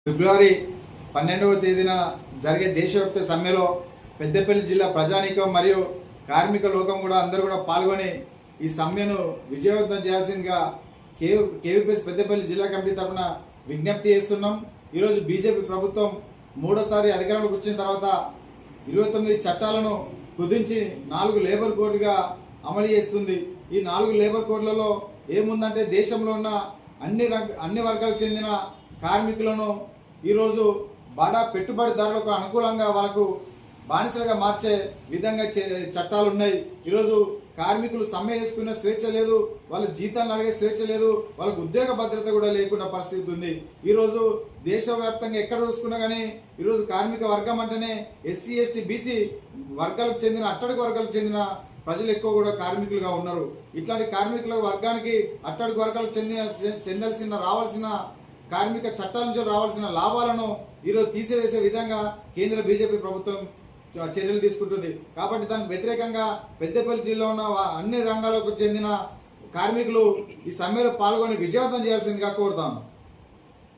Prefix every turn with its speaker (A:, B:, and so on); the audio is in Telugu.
A: ఫిబ్రవరి 12వ తేదీన జరిగే దేశవ్యాప్త సమ్మెలో పెద్దపల్లి జిల్లా ప్రజానీకం మరియు కార్మిక లోకం కూడా అందరూ కూడా పాల్గొని ఈ సమ్మెను విజయవంతం చేయాల్సిందిగా కేవీపీఎస్ పెద్దపల్లి జిల్లా కమిటీ తరఫున విజ్ఞప్తి చేస్తున్నాం. ఈరోజు బీజేపీ ప్రభుత్వం మూడోసారి అధికారంలోకి వచ్చిన తర్వాత 29 చట్టాలను కుదించి 4 లేబర్ కోడ్లుగా అమలు చేస్తుంది. ఈ 4 లేబర్ కోడ్లలో ఏముందంటే దేశంలో ఉన్న అన్ని వర్గాలకు చెందిన కార్మికులను ఈరోజు బడా పెట్టుబడిదారులకు అనుకూలంగా వాళ్ళకు బానిసలుగా మార్చే విధంగా చట్టాలు ఉన్నాయి. ఈరోజు కార్మికులు సమ్మె చేసుకునే స్వేచ్ఛ లేదు, వాళ్ళ జీతాలను అడిగే స్వేచ్ఛ లేదు, వాళ్ళకు ఉద్యోగ భద్రత కూడా లేకుండా పరిస్థితి ఉంది. ఈరోజు దేశవ్యాప్తంగా ఎక్కడ చూసుకున్నా కానీ ఈరోజు కార్మిక వర్గం అంటేనే ఎస్సీ ఎస్టీ బీసీ వర్గాలకు చెందిన అట్టడుగు వర్గాలకు చెందిన ప్రజలు ఎక్కువ కూడా కార్మికులుగా ఉన్నారు. ఇట్లాంటి కార్మికుల వర్గానికి అట్టడుగు వర్గాలకు రావాల్సిన కార్మిక చట్టాల నుంచి రావాల్సిన లాభాలను ఈరోజు తీసివేసే విధంగా కేంద్ర బీజేపీ ప్రభుత్వం చర్యలు తీసుకుంటుంది. కాబట్టి దానికి వ్యతిరేకంగా పెద్దపల్లి జిల్లా ఉన్న అన్ని రంగాలకు చెందిన కార్మికులు ఈ సమ్మెలో పాల్గొని విజయవంతం చేయాల్సిందిగా కోరుతాను.